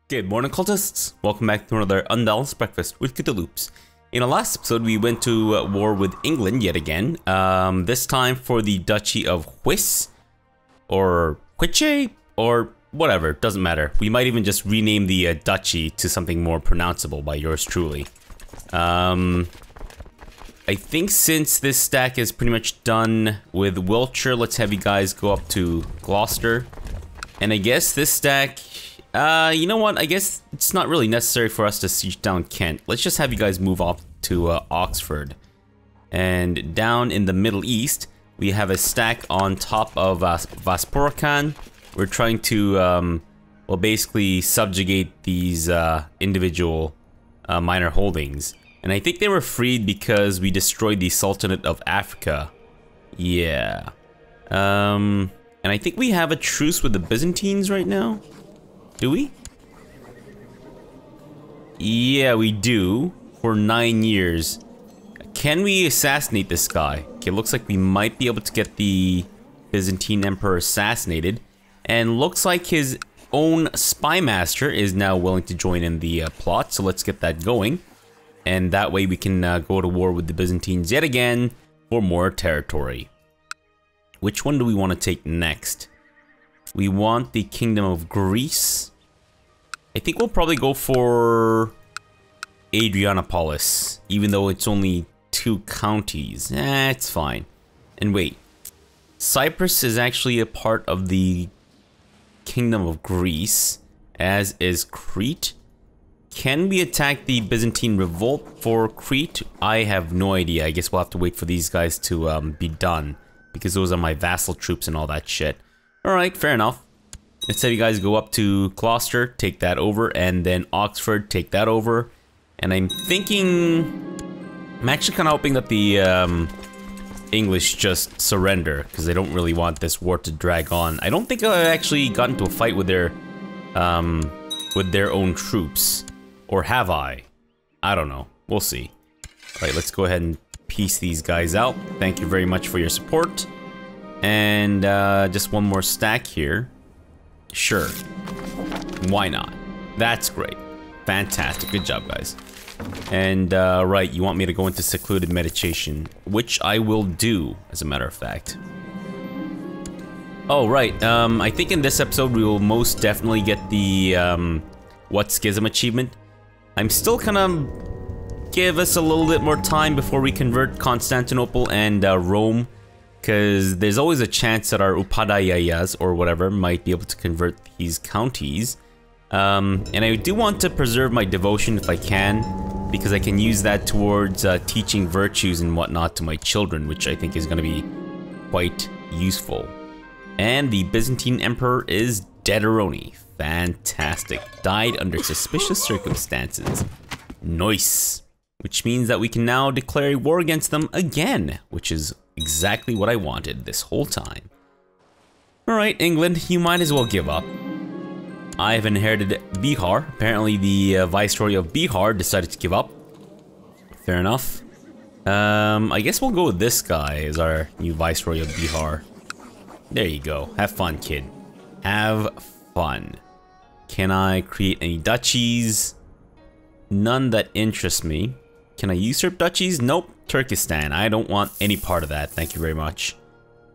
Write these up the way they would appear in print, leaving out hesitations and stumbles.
Good morning, cultists. Welcome back to another Unbalanced Breakfast with CthuLoops. In our last episode, we went to war with England yet again. This time for the Duchy of Hwis, or Hwiche, or whatever, doesn't matter. We might even just rename the duchy to something more pronounceable by yours truly. I think since this stack is pretty much done with Wiltshire, let's have you guys go up to Gloucester. And I guess this stack... you know what? I guess it's not really necessary for us to siege down Kent. Let's just have you guys move off to Oxford. And down in the Middle East, we have a stack on top of Vaspurakan. We're trying to, well, basically subjugate these individual minor holdings. And I think they were freed because we destroyed the Sultanate of Africa. Yeah. And I think we have a truce with the Byzantines right now. Do we? Yeah, we do. For 9 years. Can we assassinate this guy? Okay, looks like we might be able to get the Byzantine Emperor assassinated. And looks like his own spy master is now willing to join in the plot. So let's get that going. And that way we can go to war with the Byzantines yet again for more territory. Which one do we want to take next? We want the Kingdom of Greece. I think we'll probably go for Adrianopolis, even though it's only 2 counties. It's fine. And wait, Cyprus is actually a part of the Kingdom of Greece, as is Crete. Can we attack the Byzantine revolt for Crete? I have no idea. I guess we'll have to wait for these guys to be done, because those are my vassal troops and all that shit. Alright, fair enough. Let's have you guys go up to Gloucester, take that over, and then Oxford, take that over. And I'm thinking... I'm actually kind of hoping that the English just surrender, because they don't really want this war to drag on. I don't think I actually got into a fight with their own troops. Or have I? I don't know. We'll see. Alright, let's go ahead and piece these guys out. Thank you very much for your support. And just one more stack here. Sure. Why not? That's great. Fantastic. Good job, guys. And right, you want me to go into secluded meditation, which I will do, as a matter of fact. Oh, right. I think in this episode we will most definitely get the What Schism achievement. I'm still gonna give us a little bit more time before we convert Constantinople and Rome. Because there's always a chance that our Upadhyayas, or whatever, might be able to convert these counties. And I do want to preserve my devotion if I can, because I can use that towards teaching virtues and whatnot to my children, which I think is going to be quite useful. And the Byzantine Emperor is Deaderoni. Fantastic. Died under suspicious circumstances. Nice. Which means that we can now declare war against them again, which is exactly what I wanted this whole time. Alright, England, you might as well give up. I have inherited Bihar. Apparently the Viceroy of Bihar decided to give up. Fair enough. I guess we'll go with this guy as our new Viceroy of Bihar. There you go. Have fun, kid. Have fun. Can I create any duchies? None that interest me. Can I usurp duchies? Nope. Turkestan. I don't want any part of that. Thank you very much.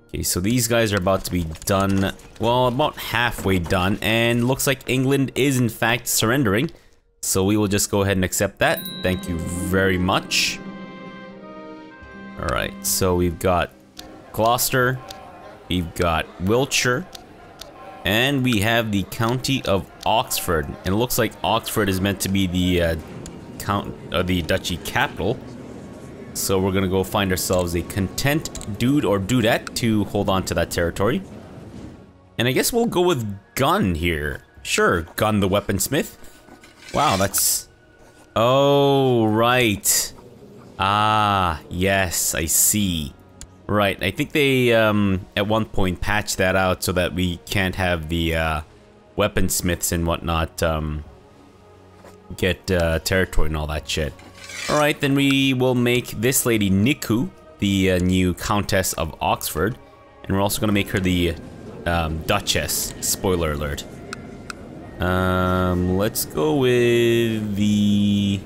Okay, so these guys are about to be done. Well, about halfway done. And looks like England is in fact surrendering. So we will just go ahead and accept that. Thank you very much. Alright, so we've got Gloucester. We've got Wiltshire. And we have the County of Oxford. And it looks like Oxford is meant to be the the duchy capital. So we're gonna go find ourselves a content dude or dudette to hold on to that territory. And I guess we'll go with Gun here. Sure, Gun the weaponsmith. Wow, that's... Oh, right. Ah, yes, I see. Right, I think they at one point patched that out so that we can't have the weaponsmiths and whatnot get territory and all that shit. Alright, then we will make this lady Niku the new Countess of Oxford. And we're also going to make her the Duchess. Spoiler alert. Let's go with the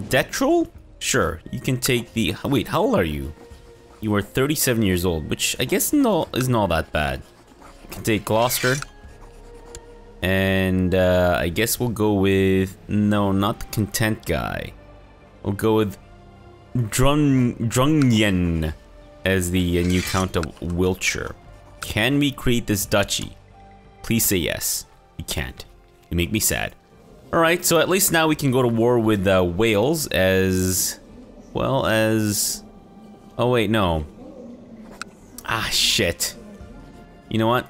Detrol? Sure, you can take the... Wait, how old are you? You are 37 years old, which I guess isn't all that bad. You can take Gloucester. And I guess we'll go with... No, not the Content guy. We'll go with Drungyen as the new Count of Wiltshire. Can we create this duchy? Please say yes. We can't. You make me sad. Alright, so at least now we can go to war with Wales as well as... Oh wait, no. Ah, shit. You know what?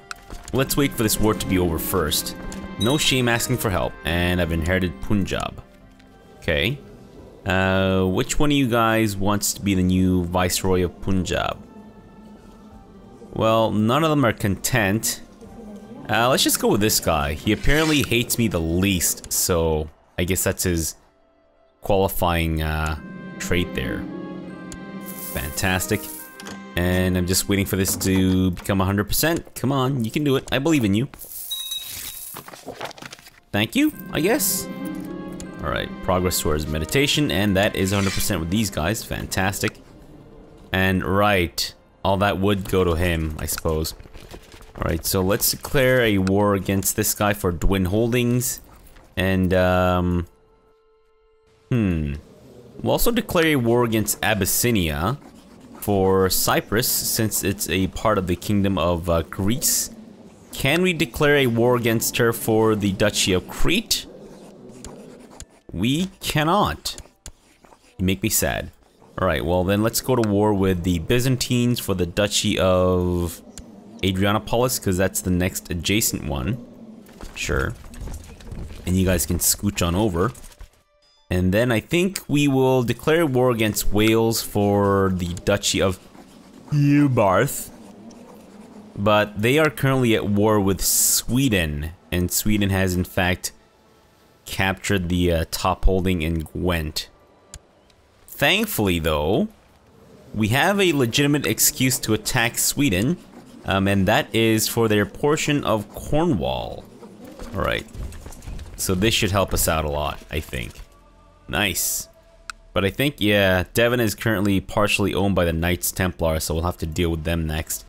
Let's wait for this war to be over first. No shame asking for help. And I've inherited Punjab. Okay. Which one of you guys wants to be the new Viceroy of Punjab? Well, none of them are content. Let's just go with this guy. He apparently hates me the least, so I guess that's his qualifying trait there. Fantastic. And I'm just waiting for this to become 100%. Come on, you can do it. I believe in you. Thank you, I guess. Alright, progress towards meditation, and that is 100% with these guys. Fantastic. And right, all that would go to him, I suppose. Alright, so let's declare a war against this guy for Dwin Holdings. And, we'll also declare a war against Abyssinia for Cyprus, since it's a part of the Kingdom of Greece. Can we declare a war against her for the Duchy of Crete? We cannot. You make me sad. Alright, well then let's go to war with the Byzantines for the Duchy of Adrianopolis, because that's the next adjacent one. Sure. And you guys can scooch on over. And then I think we will declare war against Wales for the Duchy of Hobart. But they are currently at war with Sweden. And Sweden has in fact captured the top holding in Gwent. Thankfully though, we have a legitimate excuse to attack Sweden. And that is for their portion of Cornwall. Alright. So this should help us out a lot, I think. Nice. But I think, yeah, Devon is currently partially owned by the Knights Templar, so we'll have to deal with them next.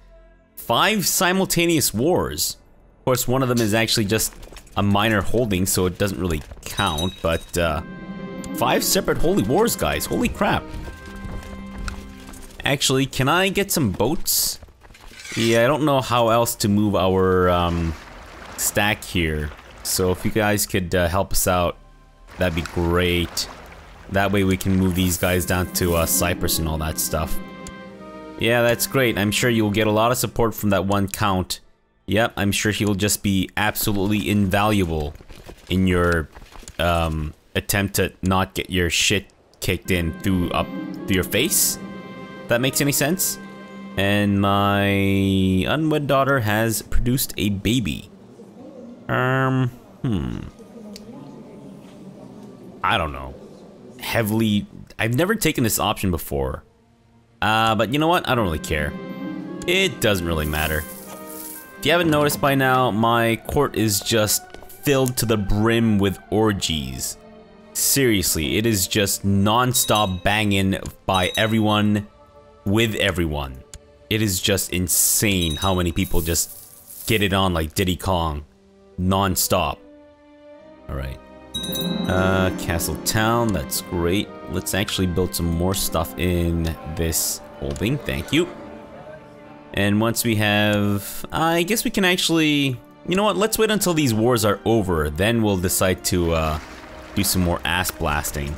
5 simultaneous wars. Of course, one of them is actually just a minor holding, so it doesn't really count, but 5 separate holy wars, guys. Holy crap. Actually, can I get some boats? Yeah, I don't know how else to move our stack here. So if you guys could help us out, that'd be great. That way we can move these guys down to Cyprus and all that stuff. Yeah, that's great. I'm sure you'll get a lot of support from that one count. Yep, I'm sure he'll just be absolutely invaluable in your attempt to not get your shit kicked in through your face. If that makes any sense? And my unwed daughter has produced a baby. I don't know. Heavily... I've never taken this option before. But you know what? I don't really care. It doesn't really matter. If you haven't noticed by now, my court is just filled to the brim with orgies. Seriously, it is just non-stop banging by everyone with everyone. It is just insane how many people just get it on like Diddy Kong. Non-stop. Alright. Castle Town, that's great. Let's actually build some more stuff in this holding, thank you. And once we have... I guess we can actually... You know what, let's wait until these wars are over, then we'll decide to do some more ass blasting.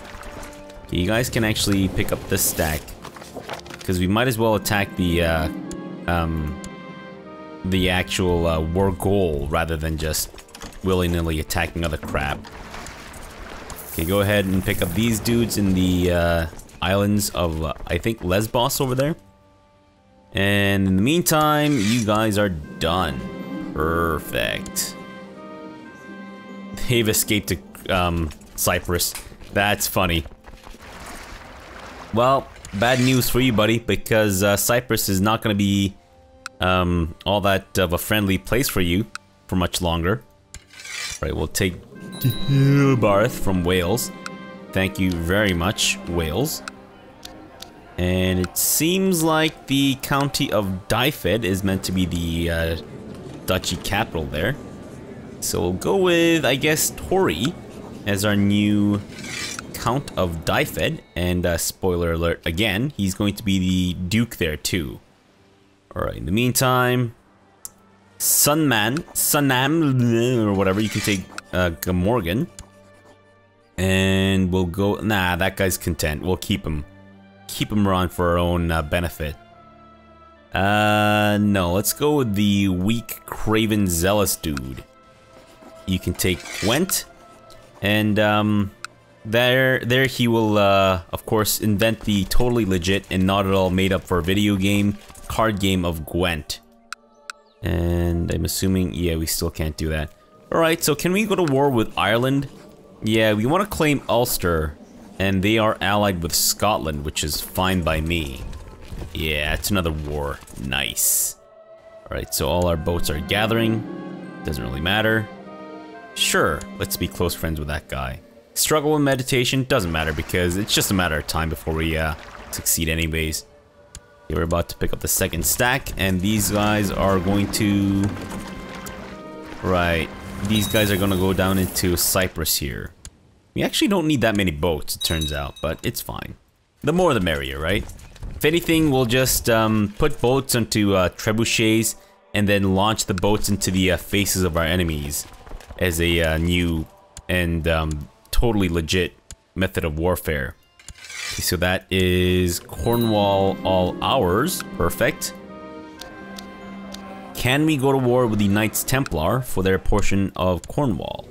Okay, you guys can actually pick up this stack. Because we might as well attack the actual war goal rather than just willy-nilly attacking other crap. Okay, go ahead and pick up these dudes in the islands of, I think, Lesbos over there. And in the meantime, you guys are done. Perfect. They've escaped to Cyprus. That's funny. Well, bad news for you, buddy, because Cyprus is not going to be all that of a friendly place for you for much longer. Right, we'll take Barth from Wales. Thank you very much, Wales. And it seems like the county of Dyfed is meant to be the duchy capital there. So we'll go with, I guess, Tori as our new Count of Dyfed. And spoiler alert again, he's going to be the Duke there too. Alright, in the meantime, Sunam, or whatever, you can take Gamorgan. And we'll go, nah, that guy's content. We'll keep him. Keep him around for our own benefit. No, let's go with the weak, craven, zealous dude. You can take Gwent. And there he will, of course, invent the totally legit and not at all made up for video game card game of Gwent. And I'm assuming, yeah, we still can't do that. Alright, so can we go to war with Ireland? Yeah, we want to claim Ulster, and they are allied with Scotland, which is fine by me. Yeah, it's another war. Nice. Alright, so all our boats are gathering. Doesn't really matter. Sure, let's be close friends with that guy. Struggle with meditation, doesn't matter because it's just a matter of time before we succeed anyways. Okay, we're about to pick up the second stack, and these guys are going to... Right, these guys are gonna go down into Cyprus here. We actually don't need that many boats, it turns out, but it's fine. The more the merrier, right? If anything, we'll just put boats onto trebuchets and then launch the boats into the faces of our enemies as a new and totally legit method of warfare. Okay, so that is Cornwall all ours. Perfect. Can we go to war with the Knights Templar for their portion of Cornwall?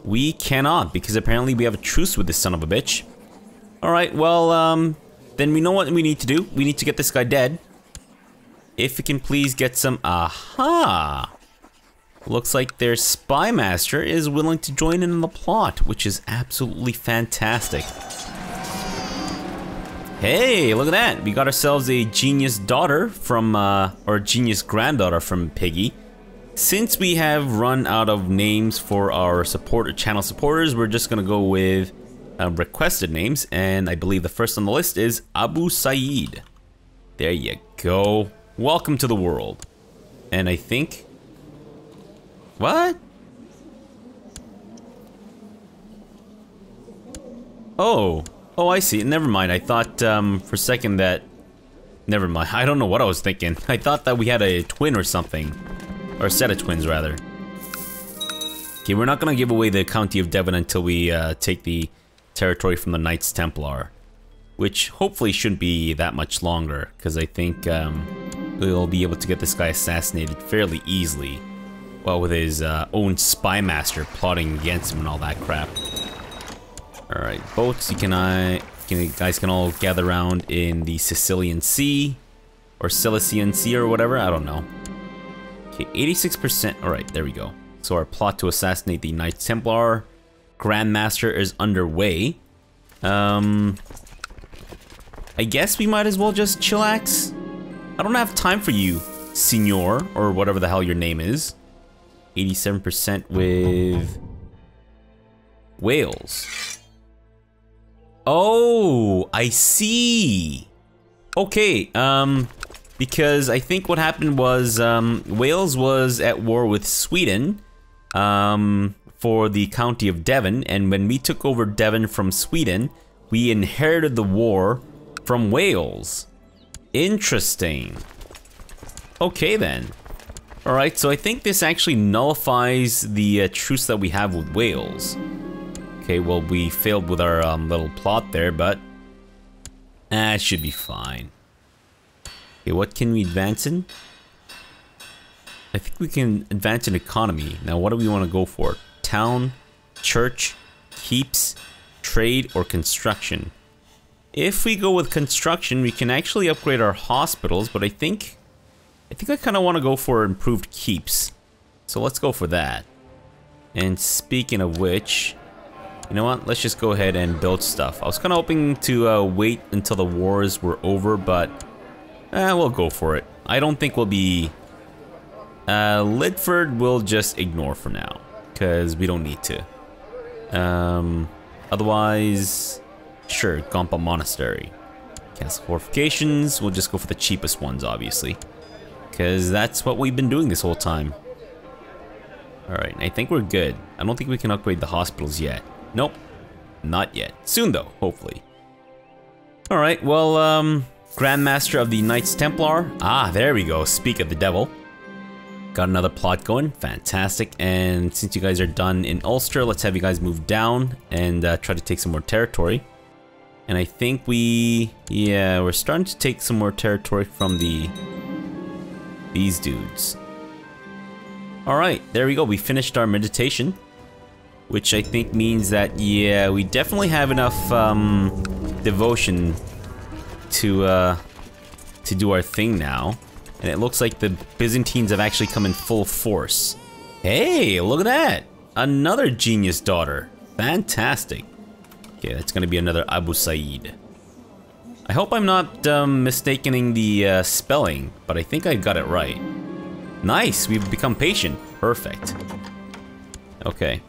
We cannot, because apparently we have a truce with this son of a bitch. Alright, well, then we know what we need to do. We need to get this guy dead. If we can please get some... Aha! Looks like their spy master is willing to join in the plot, which is absolutely fantastic. Hey, look at that! We got ourselves a genius daughter from, or genius granddaughter from Piggy. Since we have run out of names for our channel supporters, we're just gonna go with requested names, and I believe the first on the list is Abu Saeed. There you go. Welcome to the world. And I think... What? Oh. Oh, I see. Never mind. I thought for a second that... Never mind. I don't know what I was thinking. I thought that we had a twin or something. Or a set of twins, rather. Okay, we're not gonna give away the County of Devon until we take the territory from the Knights Templar. Which hopefully shouldn't be that much longer, because I think we'll be able to get this guy assassinated fairly easily. Well, with his own spy master plotting against him and all that crap. Alright, boats, guys can all gather around in the Sicilian Sea. Or Cilician Sea or whatever, I don't know. Okay, 86%, alright, there we go. So our plot to assassinate the Knights Templar Grandmaster is underway. I guess we might as well just chillax. I don't have time for you, Signor, or whatever the hell your name is. 87% with Wales. Oh, I see. Okay, because I think what happened was Wales was at war with Sweden for the County of Devon, and when we took over Devon from Sweden, we inherited the war from Wales. Interesting. Okay then. Alright, so I think this actually nullifies the truce that we have with Wales. Okay, well, we failed with our little plot there, but it should be fine. Okay, what can we advance in? I think we can advance in economy. Now, what do we want to go for? Town, church, keeps, trade, or construction? If we go with construction, we can actually upgrade our hospitals, but I think I kind of want to go for improved keeps. So let's go for that. And speaking of which, you know what? Let's just go ahead and build stuff. I was kind of hoping to wait until the wars were over, but we'll go for it. I don't think we'll be Lidford we'll just ignore for now, because we don't need to. Otherwise, sure, Gompa Monastery. Castle Fortifications, we'll just go for the cheapest ones, obviously. Because that's what we've been doing this whole time. Alright, I think we're good. I don't think we can upgrade the hospitals yet. Nope, not yet. Soon though, hopefully. Alright, well, Grandmaster of the Knights Templar. Ah, there we go, speak of the devil. Got another plot going, fantastic. And since you guys are done in Ulster, let's have you guys move down and try to take some more territory. And I think yeah, we're starting to take some more territory from these dudes. Alright, there we go, we finished our meditation. Which I think means that, yeah, we definitely have enough devotion to do our thing now. And it looks like the Byzantines have actually come in full force. Hey, look at that! Another genius daughter. Fantastic. Okay, that's gonna be another Abu Said. I hope I'm not mistaking the spelling, but I think I got it right. Nice, we've become patient. Perfect. Okay.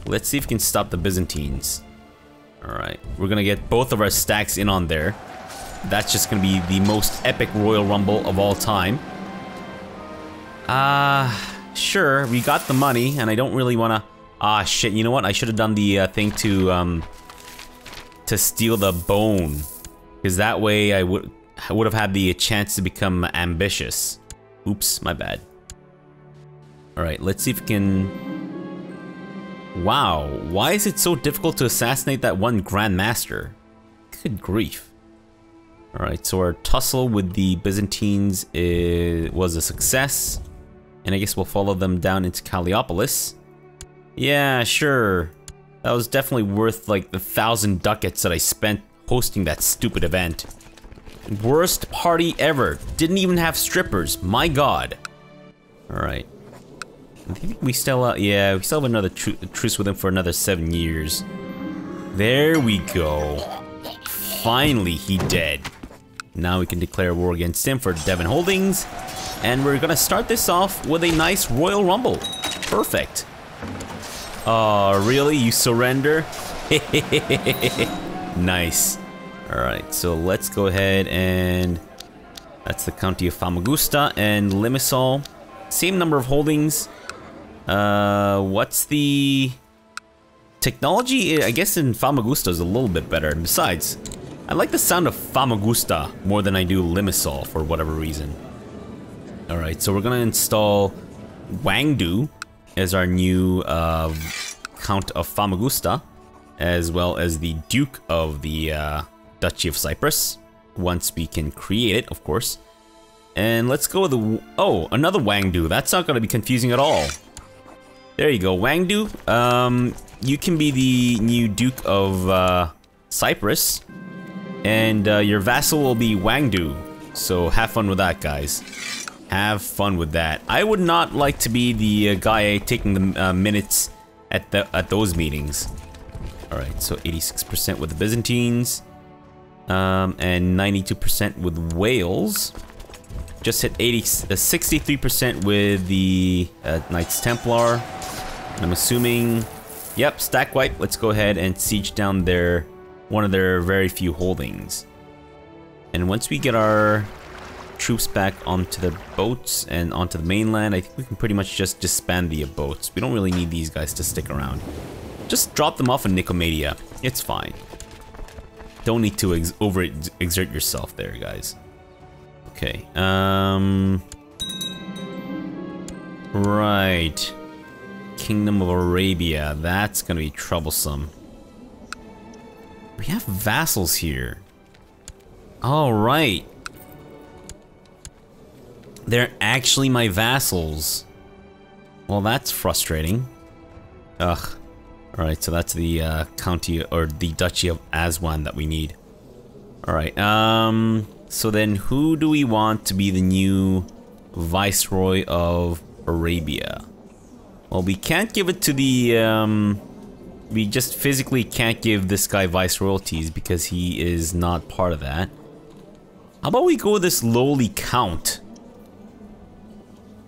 Let's see if we can stop the Byzantines. Alright, we're gonna get both of our stacks in on there. That's just gonna be the most epic Royal Rumble of all time. Sure, we got the money, and I don't really wanna... Ah, shit, you know what? I should have done the thing to steal the bone. Because that way I would have had the chance to become ambitious. Oops, my bad. Alright, let's see if we can... Wow, why is it so difficult to assassinate that one Grand Master? Good grief. Alright, so our tussle with the Byzantines was a success. And I guess we'll follow them down into Calliopolis. Yeah, sure. That was definitely worth like the 1,000 ducats that I spent hosting that stupid event. Worst party ever. Didn't even have strippers. My god. Alright. I think we still, yeah, we still have another truce with him for another 7 years. There we go. Finally, he dead. Now we can declare war against him for Devon Holdings. And we're gonna start this off with a nice Royal Rumble. Perfect. Oh, really? You surrender? Nice. Alright, so let's go ahead and... That's the County of Famagusta and Limassol. Same number of holdings. What's the... Technology, I guess in Famagusta is a little bit better. And besides, I like the sound of Famagusta more than I do Limassol for whatever reason. Alright, so we're gonna install Wangdu as our new Count of Famagusta, as well as the Duke of the Duchy of Cyprus, once we can create it, of course. And let's go with the... Oh, another Wangdu. That's not gonna be confusing at all. There you go, Wangdu. You can be the new Duke of Cyprus, and your vassal will be Wangdu. So have fun with that, guys. Have fun with that. I would not like to be the guy taking the minutes at those meetings. All right, so 86% with the Byzantines, and 92% with Wales. Just hit 63% with the Knights Templar. I'm assuming, yep, stack wipe. Let's go ahead and siege down one of their very few holdings. And once we get our troops back onto the boats and onto the mainland, I think we can pretty much just disband the boats. We don't really need these guys to stick around. Just drop them off in Nicomedia. It's fine. Don't need to overexert yourself there, guys. Okay, right. Kingdom of Arabia, that's gonna be troublesome. We have vassals here. Alright. They're actually my vassals. Well, that's frustrating. Ugh. Alright, so that's the county, or the Duchy of Aswan that we need. Alright, so then who do we want to be the new Viceroy of Arabia? Well, we can't give it to the, we just physically can't give this guy Viceroyalties because he is not part of that. How about we go with this lowly Count?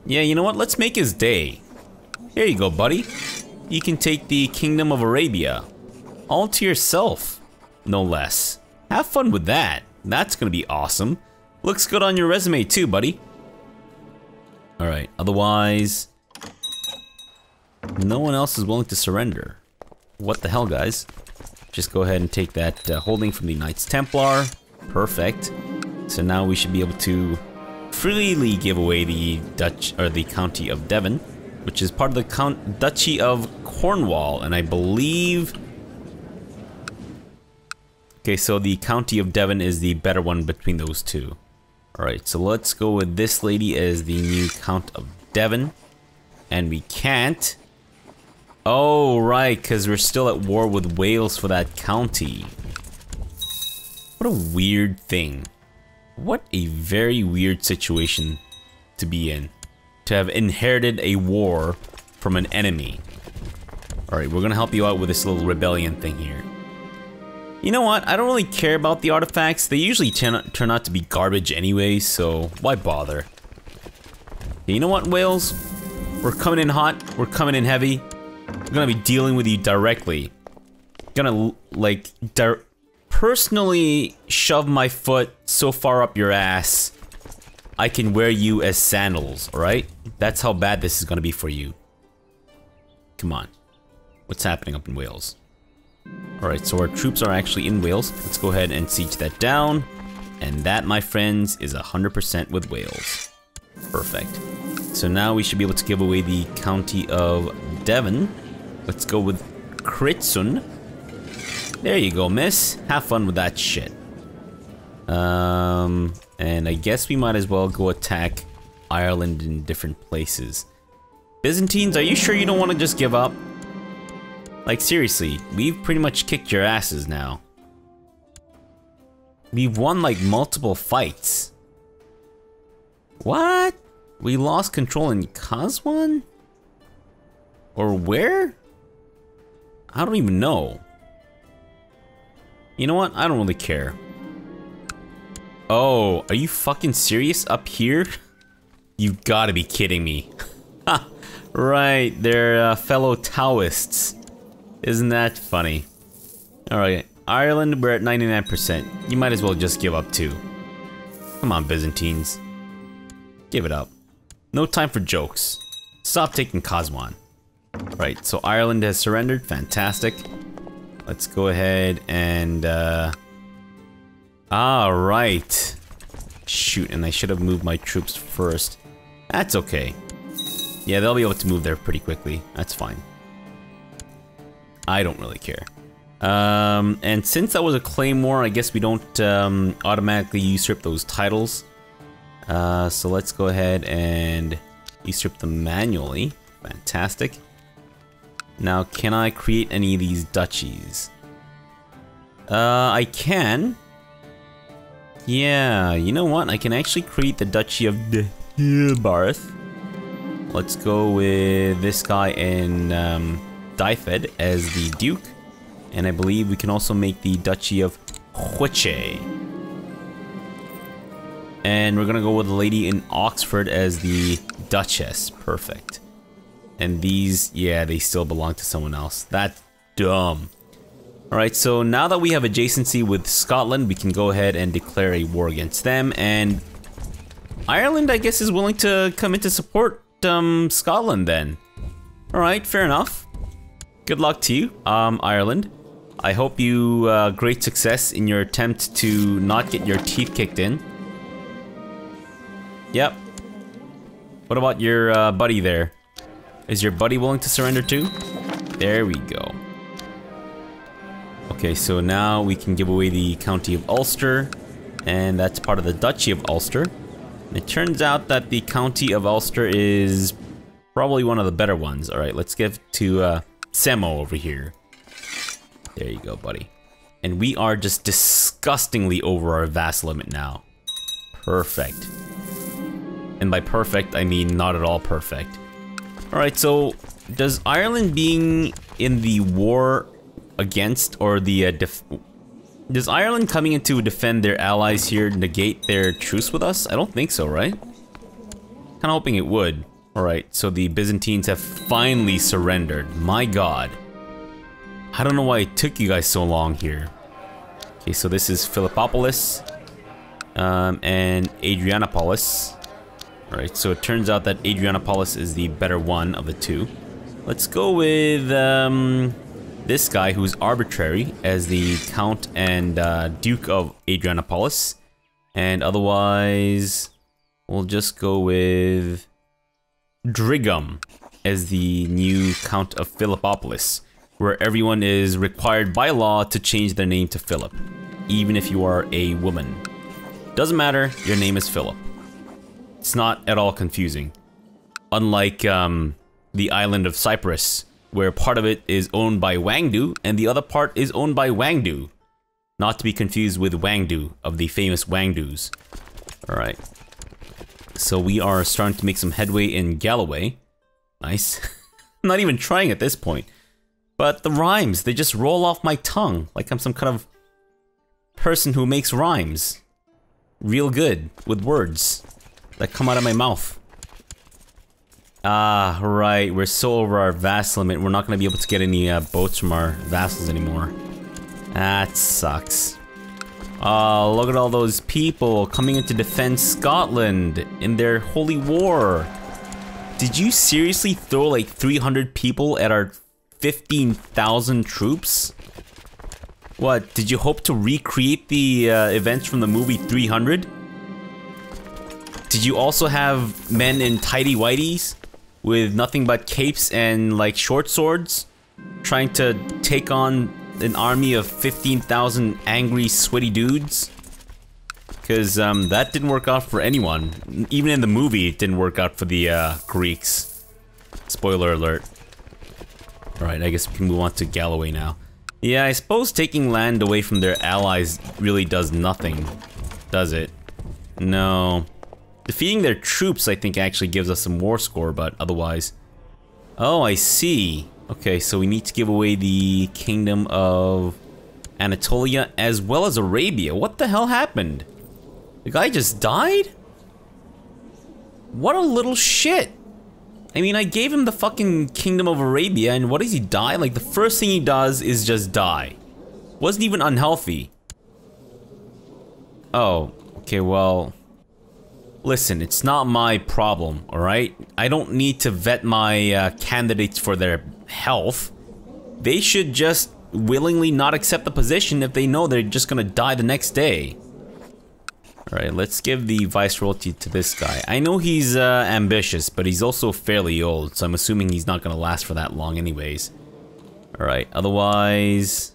Yeah, you know what? Let's make his day. Here you go, buddy. You can take the Kingdom of Arabia. All to yourself, no less. Have fun with that. That's gonna be awesome. Looks good on your resume too, buddy. Alright, otherwise... no one else is willing to surrender. What the hell, guys? Just go ahead and take that holding from the Knights Templar. Perfect. So now we should be able to freely give away the the County of Devon, which is part of the Duchy of Cornwall, and I believe... okay, so the County of Devon is the better one between those two. Alright, so let's go with this lady as the new Count of Devon. And we can't. Oh, right, because we're still at war with Wales for that county. What a weird thing. What a very weird situation to be in. To have inherited a war from an enemy. Alright, we're gonna help you out with this little rebellion thing here. You know what? I don't really care about the artifacts. They usually turn out to be garbage anyway, so why bother? You know what, Wales? We're coming in hot. We're coming in heavy. We're gonna be dealing with you directly. Gonna, like, personally shove my foot so far up your ass, I can wear you as sandals, alright? That's how bad this is gonna be for you. Come on. What's happening up in Wales? Alright, so our troops are actually in Wales. Let's go ahead and siege that down. And that, my friends, is 100% with Wales. Perfect. So now we should be able to give away the County of Devon. Let's go with Kritsun. There you go, miss. Have fun with that shit. And I guess we might as well go attack Ireland in different places. Byzantines, are you sure you don't want to just give up? Like, seriously, we've pretty much kicked your asses now. We've won, like, multiple fights. What? We lost control in Kazwan? Or where? I don't even know. You know what? I don't really care. Oh, are you fucking serious? Up here? You gotta be kidding me. Ha! Right, they're fellow Taoists. Isn't that funny? Alright, Ireland, we're at 99%. You might as well just give up too. Come on, Byzantines. Give it up. No time for jokes. Stop taking Kazwan. Right, so Ireland has surrendered. Fantastic. Let's go ahead and, right. Shoot, and I should have moved my troops first. That's okay. Yeah, they'll be able to move there pretty quickly. That's fine. I don't really care. And since that was a claymore, I guess we don't automatically usurp those titles. So let's go ahead and usurp them manually. Fantastic. Now, can I create any of these duchies? I can. Yeah, you know what? I can actually create the Duchy of Barth. Let's go with this guy in Dyfed as the Duke. And I believe we can also make the Duchy of Huiche. And we're gonna go with the lady in Oxford as the Duchess. Perfect. And these, yeah, they still belong to someone else. That's dumb. Alright, so now that we have adjacency with Scotland, we can go ahead and declare a war against them. And Ireland, I guess, is willing to come in to support Scotland then. Alright, fair enough. Good luck to you, Ireland. I hope you great success in your attempt to not get your teeth kicked in. Yep. What about your buddy there? Is your buddy willing to surrender too? There we go. Okay, so now we can give away the County of Ulster, and that's part of the Duchy of Ulster. And it turns out that the County of Ulster is probably one of the better ones. Alright, let's give to Semo over here. There you go, buddy. And we are just disgustingly over our vast limit now. Perfect. And by perfect, I mean not at all perfect. Alright, so does Ireland being in the war against, or the does Ireland coming in to defend their allies here negate their truce with us? I don't think so, right? Kinda hoping it would. Alright, so the Byzantines have finally surrendered. My god. I don't know why it took you guys so long here. Okay, so this is Philippopolis and Adrianopolis. Alright, so it turns out that Adrianopolis is the better one of the two. Let's go with this guy who's arbitrary as the Count and Duke of Adrianopolis. And otherwise, we'll just go with Drigum as the new Count of Philippopolis, where everyone is required by law to change their name to Philip, even if you are a woman. Doesn't matter, your name is Philip. It's not at all confusing. Unlike the island of Cyprus, where part of it is owned by Wangdu and the other part is owned by Wangdu. Not to be confused with Wangdu of the famous Wangdus. Alright. So we are starting to make some headway in Galloway. Nice. I'm not even trying at this point. But the rhymes, they just roll off my tongue like I'm some kind of person who makes rhymes. Real good with words that come out of my mouth. Ah, right. We're so over our vassal limit. We're not going to be able to get any boats from our vassals anymore. That sucks. Oh, look at all those people coming in to defend Scotland in their holy war. Did you seriously throw like 300 people at our 15,000 troops? What, did you hope to recreate the events from the movie 300? Did you also have men in tighty whities with nothing but capes and like short swords trying to take on an army of 15,000 angry, sweaty dudes? Because that didn't work out for anyone. Even in the movie, it didn't work out for the Greeks. Spoiler alert. Alright, I guess we can move on to Galloway now. Yeah, I suppose taking land away from their allies really does nothing, does it? No. Defeating their troops, I think, actually gives us some war score, but otherwise... Oh, I see. Okay, so we need to give away the kingdom of Anatolia as well as Arabia. What the hell happened? The guy just died? What a little shit. I mean, I gave him the fucking kingdom of Arabia, and what does he die? Like, the first thing he does is just die. Wasn't even unhealthy. Oh, okay, well... Listen, it's not my problem, alright? I don't need to vet my candidates for their health. They should just willingly not accept the position if they know they're just gonna die the next day. Alright, let's give the viceroyalty to this guy. I know he's ambitious, but he's also fairly old, so I'm assuming he's not gonna last for that long anyways. Alright, otherwise...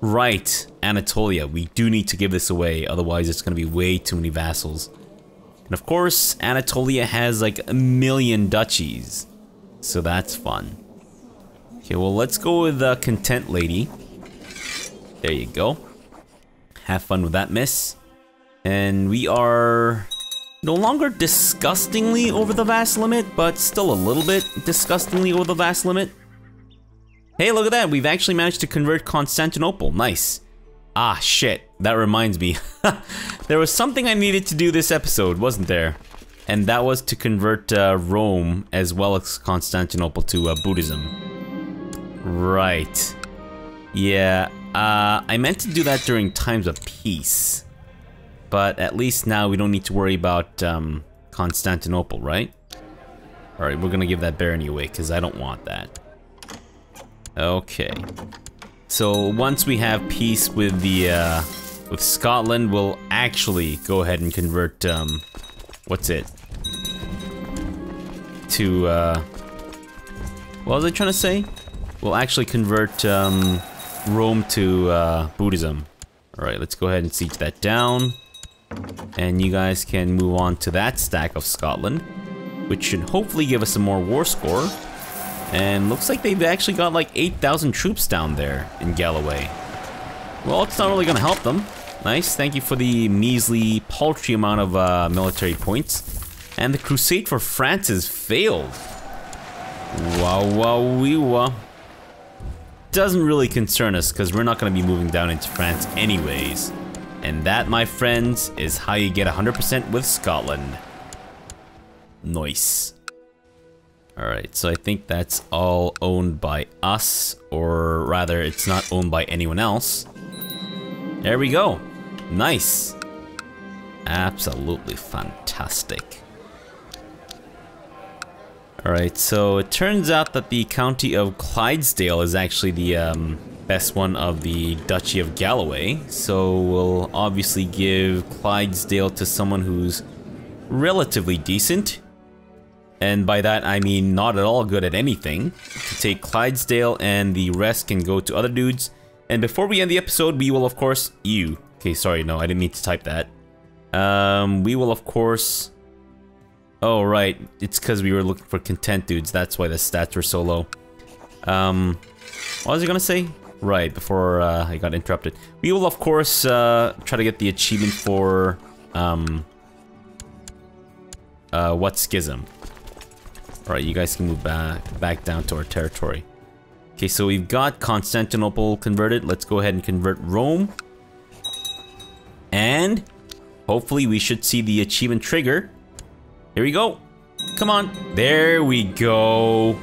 Right, Anatolia. We do need to give this away, otherwise it's gonna be way too many vassals. And of course, Anatolia has like 1,000,000 duchies. So that's fun. Okay, well, let's go with the Content Lady. There you go. Have fun with that, miss. And we are no longer disgustingly over the vassal limit, but still a little bit disgustingly over the vassal limit. Hey, look at that. We've actually managed to convert Constantinople. Nice. Ah, shit. That reminds me. There was something I needed to do this episode, wasn't there? And that was to convert Rome as well as Constantinople to Buddhism. Right. Yeah, I meant to do that during times of peace. But at least now we don't need to worry about Constantinople, right? Alright, we're gonna give that barony away because I don't want that. Okay. So once we have peace with the with Scotland, we'll actually go ahead and convert what's it? To what was I trying to say? We'll actually convert Rome to Buddhism. Alright, let's go ahead and siege that down. And you guys can move on to that stack of Scotland, which should hopefully give us some more war score. And looks like they've actually got like 8,000 troops down there in Galloway. Well, it's not really gonna help them. Nice, thank you for the measly, paltry amount of military points. And the crusade for France has failed. Wow, wow, wee, wow. Doesn't really concern us because we're not gonna be moving down into France anyways. And that, my friends, is how you get 100% with Scotland. Nice. Alright, so I think that's all owned by us, or rather, it's not owned by anyone else. There we go. Nice. Absolutely fantastic. Alright, so it turns out that the county of Clydesdale is actually the best one of the Duchy of Galloway. So we'll obviously give Clydesdale to someone who's relatively decent. And by that I mean not at all good at anything. To take Clydesdale and the rest can go to other dudes. And before we end the episode, we will of course... Okay, sorry, no, I didn't mean to type that. We will of course... Oh, right. It's because we were looking for content dudes. That's why the stats were so low. What was I gonna say? Right, before I got interrupted. We will, of course, try to get the achievement for... what schism? Alright, you guys can move back down to our territory. Okay, so we've got Constantinople converted. Let's go ahead and convert Rome. And... hopefully we should see the achievement trigger. Here we go. Come on. There we go.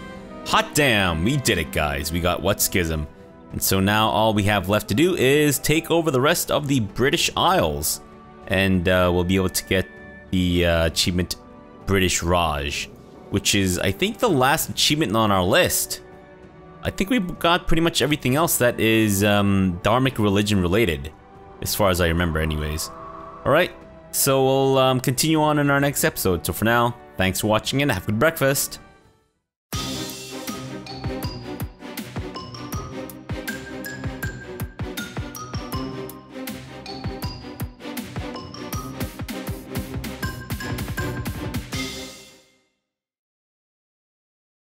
Hot damn. We did it, guys. We got what schism. And so now all we have left to do is take over the rest of the British Isles. And we'll be able to get the achievement British Raj. Which is, I think, the last achievement on our list. I think we've got pretty much everything else that is Dharmic religion related. As far as I remember anyways. Alright. So we'll continue on in our next episode. So for now, thanks for watching and have a good breakfast.